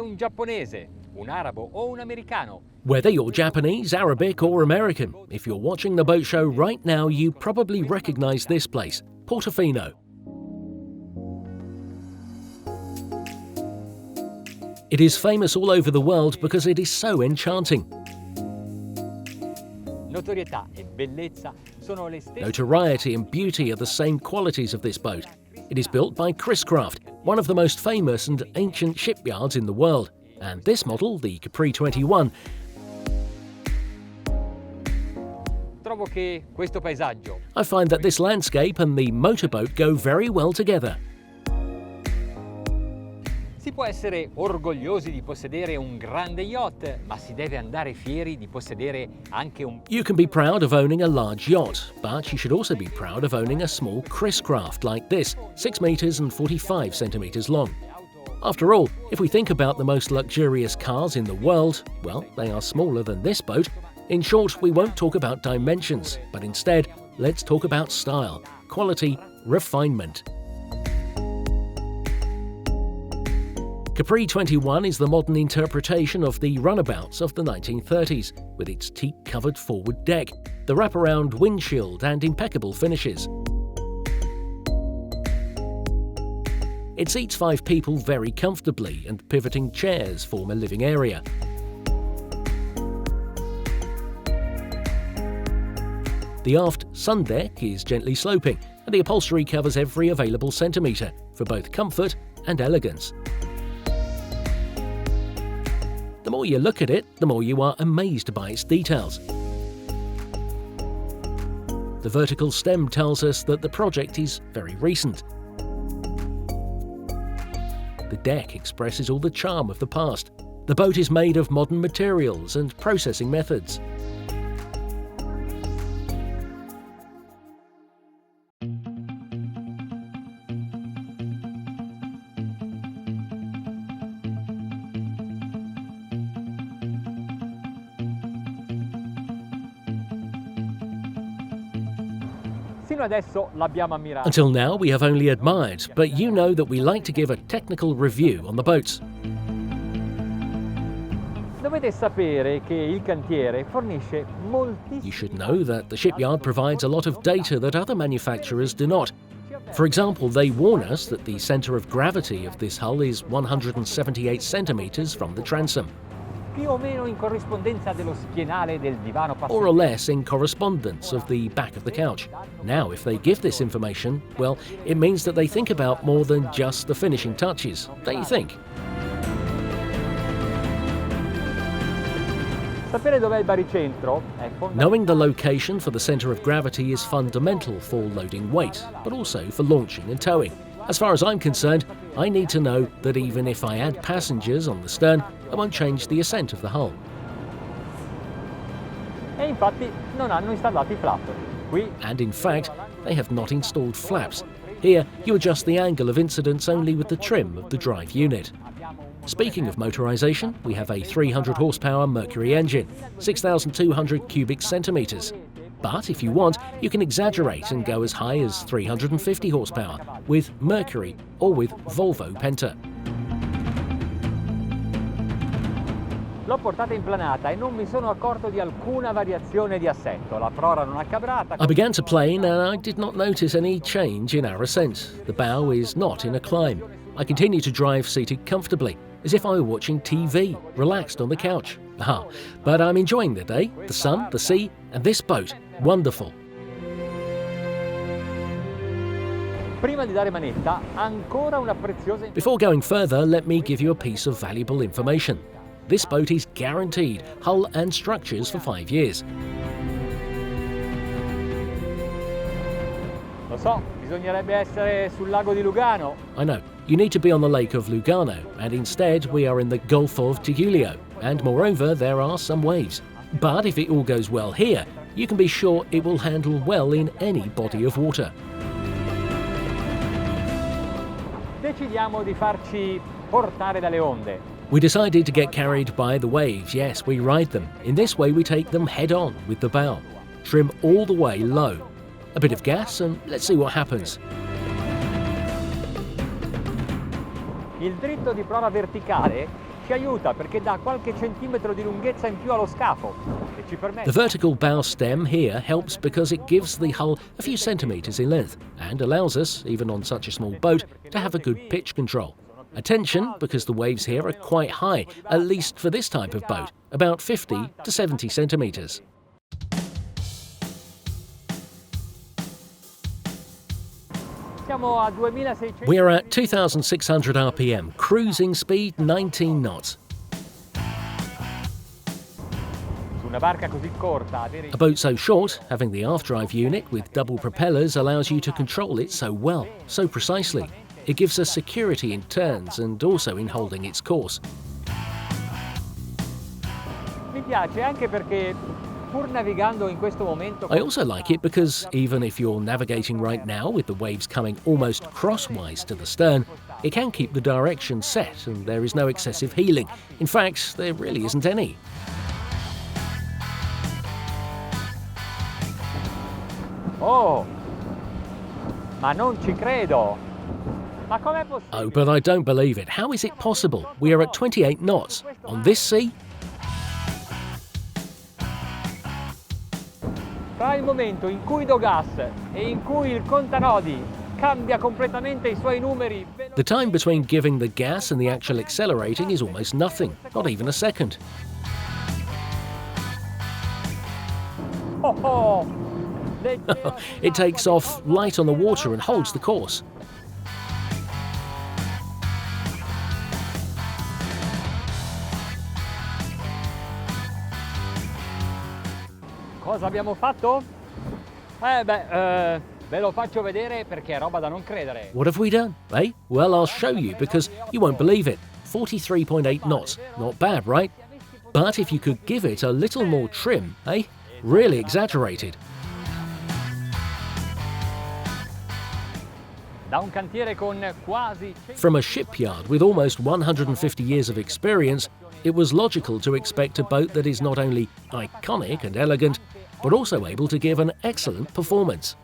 un giapponese, un arabo o un americano. Whether you're Japanese, Arabic or American, if you're watching the boat show right now, you probably recognize this place, Portofino. It is famous all over the world because it is so enchanting. Notorietà e bellezza sono le stesse. Notoriety and beauty are the same qualities of this boat. It is built by Chris-Craft, one of the most famous and ancient shipyards in the world. And this model, the CAPRI 21, Trovo che questo paesaggio I find that this landscape and the motorboat go very well together. si può essere orgogliosi di possedere un grande yacht, ma si deve andare fieri di possedere anche un You can be proud of owning a large yacht, but you should also be proud of owning a small Chris-Craft like this, 6 meters and 45 centimeters long. After all, if we think about the most luxurious cars in the world, well, they are smaller than this boat. In short, we won't talk about dimensions, but instead, let's talk about style, quality, refinement. CAPRI 21 is the modern interpretation of the runabouts of the 1930s, with its teak-covered forward deck, the wraparound windshield and impeccable finishes. It seats 5 people very comfortably, and pivoting chairs form a living area. The aft sun deck is gently sloping, and the upholstery covers every available centimetre for both comfort and elegance. The more you look at it, the more you are amazed by its details. The vertical stem tells us that the project is very recent. The deck expresses all the charm of the past. The boat is made of modern materials and processing methods. Fino adesso l'abbiamo ammirato. Until now, we have only admired, but you know that we like to give a technical review on the boats. Dovete sapere che il cantiere fornisce moltissimi. You should know that the shipyard provides a lot of data that other manufacturers do not. For example, they warn us that the centre of gravity of this hull is 178 centimetres from the transom, Più o meno in corrispondenza dello schienale del divano more or less in correspondence of the back of the couch. Now, if they give this information, well, it means that they think about more than just the finishing touches, don't you think? Sapere dov'è il baricentro è fondamentale. Knowing the location for the centre of gravity is fundamental for loading weight, but also for launching and towing. As far as I'm concerned, I need to know that even if I add passengers on the stern, I won't change the ascent of the hull. E infatti non hanno installato i flap. Qui And in fact, they have not installed flaps. Here, you adjust the angle of incidence only with the trim of the drive unit. Speaking of motorisation, we have a 300 horsepower Mercury engine, 6,200 cubic centimetres. But if you want, you can exaggerate and go as high as 350 horsepower with Mercury or with Volvo Penta. l'ho portata implanata e non mi sono accorto di alcuna variazione di assetto. La prora non accabrata. I began to plane and I did not notice any change in our ascent. The bow is not in a climb. I continue to drive seated comfortably, as if I were watching TV, relaxed on the couch. But I'm enjoying the day, the sun, the sea, and this boat. Wonderful. Prima di dare manetta, ancora una preziosa. Before going further, let me give you a piece of valuable information. This boat is guaranteed hull and structures for 5 years. Lo so, bisognerebbe essere sul lago di Lugano. I know, you need to be on the lake of Lugano, and instead we are in the Gulf of Giglio, and moreover there are some waves. But if it all goes well here, you can be sure it will handle well in any body of water. Decidiamo di farci portare dalle onde. We decided to get carried by the waves. Yes, we ride them. In this way we take them head on with the bow. Trim all the way low. A bit of gas and let's see what happens. Il dritto di prova verticale ci aiuta perché dà qualche centimetro di lunghezza in più allo scafo e ci The permette... vertical bow stem here helps because it gives the hull a few centimetres in length and allows us, even on such a small boat, to have a good pitch control. Attention, because the waves here are quite high, at least for this type of boat, about 50 to 70 centimetres. Siamo a 2600... We are at 2,600 RPM, cruising speed 19 knots. Su una barca così corta avere... A boat so short, having the aft drive unit with double propellers allows you to control it so well, so precisely. It gives us security in turns and also in holding its course. Mi piace anche perché pur navigando in questo momento... I also like it because even if you're navigating right now with the waves coming almost crosswise to the stern, it can keep the direction set and there is no excessive heeling. In fact, there really isn't any. Oh! Ma non ci credo! Ma com'è possibile? Oh, but I don't believe it. How is it possible? We are at 28 knots. On this sea? Tra il momento in cui do gas e in cui il contanodi cambia completamente i suoi numeri... The time between giving the gas and the actual accelerating is almost nothing, not even a second. Oh, oh. It takes off light on the water and holds the course. Cosa abbiamo fatto? Ve lo faccio vedere perché è roba da non credere. What have we done, eh? Well, I'll show you because you won't believe it. 43.8 knots. Not bad, right? But if you could give it a little more trim, eh? Really exaggerated. Da un cantiere con quasi... From a shipyard with almost 150 years of experience, it was logical to expect a boat that is not only iconic and elegant, but also able to give an excellent performance.